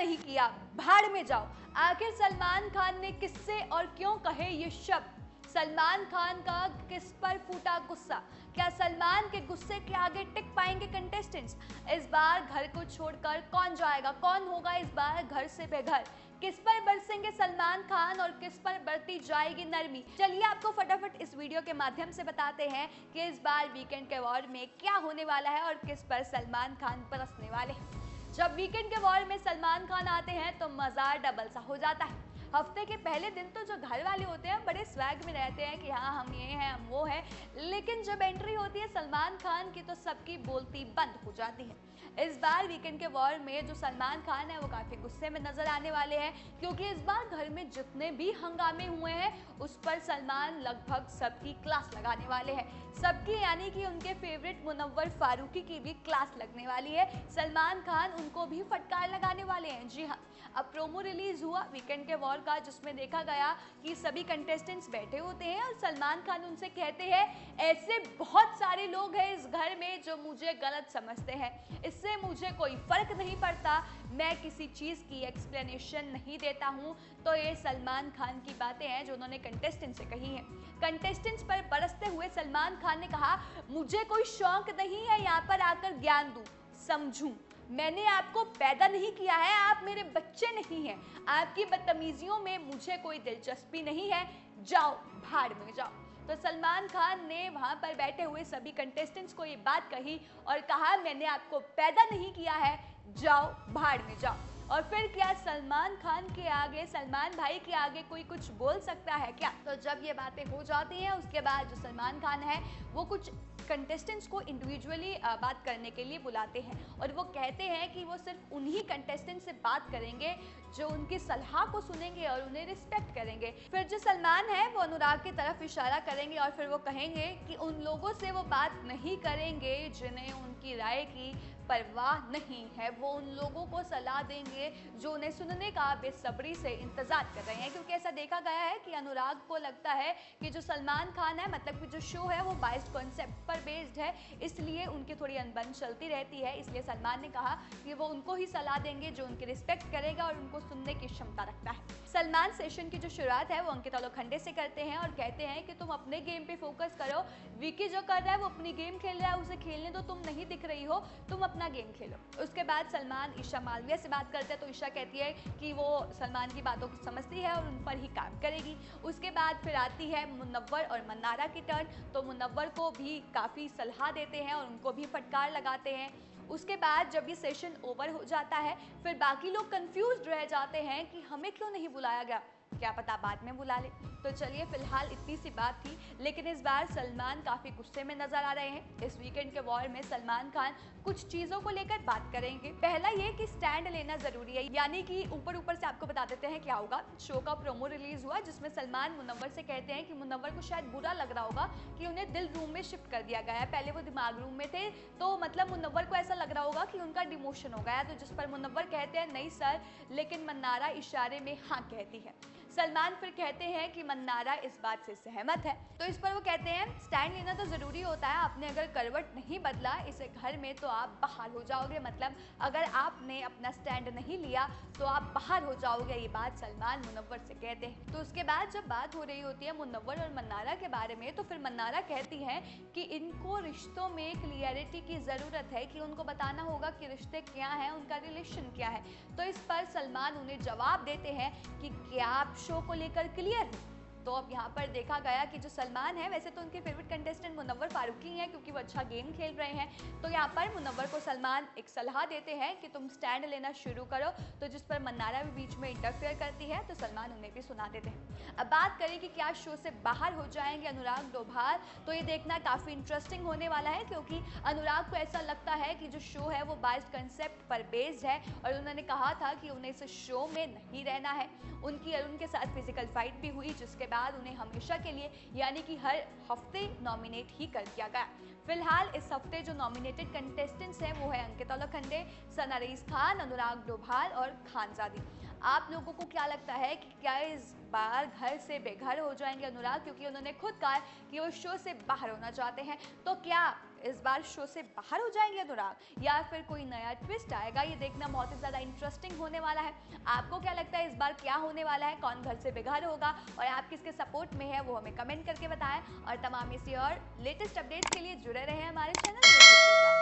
नहीं किया, भाड़ में जाओ। आखिर सलमान खान ने किससे और क्यों कहे ये शब्द? सलमान खान का किस पर फूटा गुस्सा? क्या सलमान के गुस्से के आगे टिक पाएंगे कंटेस्टेंट्स? इस बार घर को छोड़कर कौन जाएगा? कौन होगा इस बार घर से बेघर? किस पर बरसेंगे सलमान खान और किस पर बरती जाएगी नरमी? चलिए आपको फटाफट इस वीडियो के माध्यम से बताते हैं कि इस बार वीकेंड के वॉर में क्या होने वाला है और किस पर सलमान खान बरसने वाले हैं। जब वीकेंड के वॉर में सलमान खान आते हैं तो मजा डबल सा हो जाता है। हफ्ते के पहले दिन तो जो घर वाले होते हैं बड़े स्वैग में रहते हैं कि हाँ हम ये हैं हम वो हैं, लेकिन जब एंट्री होती है सलमान खान की तो सबकी बोलती बंद हो जाती है। इस बार वीकेंड के वॉर में जो सलमान खान है वो काफी गुस्से में नजर आने वाले हैं, क्योंकि इस बार घर में जितने भी हंगामे हुए हैं उस पर सलमान लगभग सबकी क्लास लगाने वाले हैं। सबकी यानी कि उनके फेवरेट मुनव्वर फारूकी की भी क्लास लगने वाली है। सलमान खान उनको भी फटकार लगाने वाले हैं। जी हाँ, अब प्रोमो रिलीज हुआ वीकेंड के वॉर का, जिसमें देखा गया कि सभी कंटेस्टेंट्स बैठे होते हैं और सलमान खान उनसे कहते हैं ऐसे बहुत सारे लोग हैं इस घर में जो मुझे गलत समझते हैं, इससे मुझे कोई फर्क नहीं पड़ता, मैं किसी चीज की एक्सप्लेनेशन नहीं देता हूं। तो ये सलमान खान की बातें हैं जो उन्होंने कंटेस्टेंट से कही हैं। कंटेस्टेंट्स पर बरसते हुए सलमान खान ने कहा, मुझे कोई शौक नहीं है यहाँ पर आकर ज्ञान दूं, समझूं। मैंने आपको पैदा नहीं किया है, आप मेरे बच्चे नहीं हैं। आपकी बदतमीजियों में मुझे कोई दिलचस्पी नहीं है, जाओ भाड़ में जाओ। तो सलमान खान ने वहां पर बैठे हुए सभी कंटेस्टेंट्स को ये बात कही और कहा, मैंने आपको पैदा नहीं किया है, जाओ भाड़ में जाओ। और फिर क्या सलमान खान के आगे, सलमान भाई के आगे कोई कुछ बोल सकता है क्या? तो जब ये बातें हो जाती हैं उसके बाद जो सलमान खान है वो कुछ कंटेस्टेंट्स को इंडिविजुअली बात करने के लिए बुलाते हैं और वो कहते हैं कि वो सिर्फ उन्हीं कंटेस्टेंट से बात करेंगे जो उनकी सलाह को सुनेंगे और उन्हें रिस्पेक्ट करेंगे। फिर जो सलमान है वो अनुराग की तरफ इशारा करेंगे और फिर वो कहेंगे कि उन लोगों से वो बात नहीं करेंगे जिन्हें उनकी राय की परवाह नहीं है, वो उन लोगों को सलाह देंगे जो उन्हें सुनने का बेसब्री से इंतजार कर रहे हैं। क्योंकि ऐसा देखा गया है कि अनुराग को लगता है कि जो सलमान खान है, मतलब कि जो शो है वो बाइस्ड कॉन्सेप्ट पर बेस्ड है, इसलिए उनकी थोड़ी अनबन चलती रहती है। इसलिए सलमान ने कहा कि वो उनको ही सलाह देंगे जो उनकी रिस्पेक्ट करेगा और उनको सुनने की क्षमता रखता है। सलमान सेशन की जो शुरुआत है वो अंकिता लोखंडे से करते हैं और कहते हैं कि तुम अपने गेम पे फोकस करो, विकी जो कर रहा है वो अपनी गेम खेल रहा है, उसे खेलने दो, तुम नहीं दिख रही हो, तुम अपना गेम खेलो। उसके बाद सलमान ईशा मालविया से बात करते हैं तो ईशा कहती है कि वो सलमान की बातों को समझती है और उन पर ही काम करेगी। उसके बाद फिर आती है मुनव्वर और मन्नारा की टर्न, तो मुनव्वर को भी काफ़ी सलाह देते हैं और उनको भी फटकार लगाते हैं। उसके बाद जब ये सेशन ओवर हो जाता है फिर बाकी लोग कंफ्यूज्ड रह जाते हैं कि हमें क्यों नहीं बुलाया गया, क्या पता बाद में बुला ले। तो चलिए फिलहाल इतनी सी बात थी, लेकिन इस बार सलमान काफ़ी गुस्से में नजर आ रहे हैं। इस वीकेंड के वॉर में सलमान खान कुछ चीज़ों को लेकर बात करेंगे। पहला ये कि स्टैंड लेना ज़रूरी है, यानी कि ऊपर से आपको बता देते हैं क्या होगा। शो का प्रोमो रिलीज हुआ जिसमें सलमान मुनव्वर से कहते हैं कि मुनव्वर को शायद बुरा लग रहा होगा कि उन्हें दिल रूम में शिफ्ट कर दिया गया है, पहले वो दिमाग रूम में थे, तो मतलब मुनव्वर को ऐसा लग रहा होगा कि उनका डिमोशन हो गया। तो जिस पर मुनव्वर कहते हैं नहीं सर, लेकिन मन्नारा इशारे में हाँ कहती है। सलमान फिर कहते हैं कि मन्नारा इस बात से सहमत है। तो इस पर वो कहते हैं स्टैंड लेना तो ज़रूरी होता है, आपने अगर करवट नहीं बदला इस घर में तो आप बाहर हो जाओगे, मतलब अगर आपने अपना स्टैंड नहीं लिया तो आप बाहर हो जाओगे, ये बात सलमान मुनव्वर से कहते हैं। तो उसके बाद जब बात हो रही होती है मुनव्वर और मन्नारा के बारे में तो फिर मन्नारा कहती है कि इनको रिश्तों में क्लियरिटी की ज़रूरत है, कि उनको बताना होगा कि रिश्ते क्या हैं, उनका रिलेशन क्या है। तो इस पर सलमान उन्हें जवाब देते हैं कि क्या आप शो को लेकर क्लियर हो। तो अब यहाँ पर देखा गया कि जो सलमान है वैसे तो उनके फेवरेट कंटेस्टेंट मुनव्वर फारूकी हैं क्योंकि वो अच्छा गेम खेल रहे हैं, तो यहाँ पर मुनव्वर को सलमान एक सलाह देते हैं कि तुम स्टैंड लेना शुरू करो। तो जिस पर मन्नारा भी बीच में इंटरफेयर करती है तो सलमान उन्हें भी सुना देते हैं। अब बात करें कि क्या शो से बाहर हो जाएंगे अनुराग डोभाल, तो ये देखना काफ़ी इंटरेस्टिंग होने वाला है, क्योंकि अनुराग को ऐसा लगता है कि जो शो है वो बाइस्ड कंसेप्ट पर बेस्ड है और उन्होंने कहा था कि उन्हें इस शो में नहीं रहना है। उनकी अरुण के साथ फिजिकल फाइट भी हुई जिसके बाद उन्हें हमेशा के लिए यानी कि हर हफ्ते नॉमिनेट ही कर दिया गया। फिलहाल इस हफ्ते जो नॉमिनेटेड कंटेस्टेंट्स हैं वो है अंकिता लोखंडे, सना रईस खान, अनुराग डोभाल और खानजादी। आप लोगों को क्या लगता है कि क्या इस बार घर से बेघर हो जाएंगे अनुराग, क्योंकि उन्होंने खुद कहा कि वो शो से बाहर होना चाहते हैं, तो क्या इस बार शो से बाहर हो जाएंगे अनुराग या फिर कोई नया ट्विस्ट आएगा, ये देखना बहुत ही ज़्यादा इंटरेस्टिंग होने वाला है। आपको क्या लगता है इस बार क्या होने वाला है, कौन घर से बेघर होगा और आप किसके सपोर्ट में है, वो हमें कमेंट करके बताएं। और तमाम ऐसी और लेटेस्ट अपडेट्स के लिए जुड़े रहें हमारे चैनल।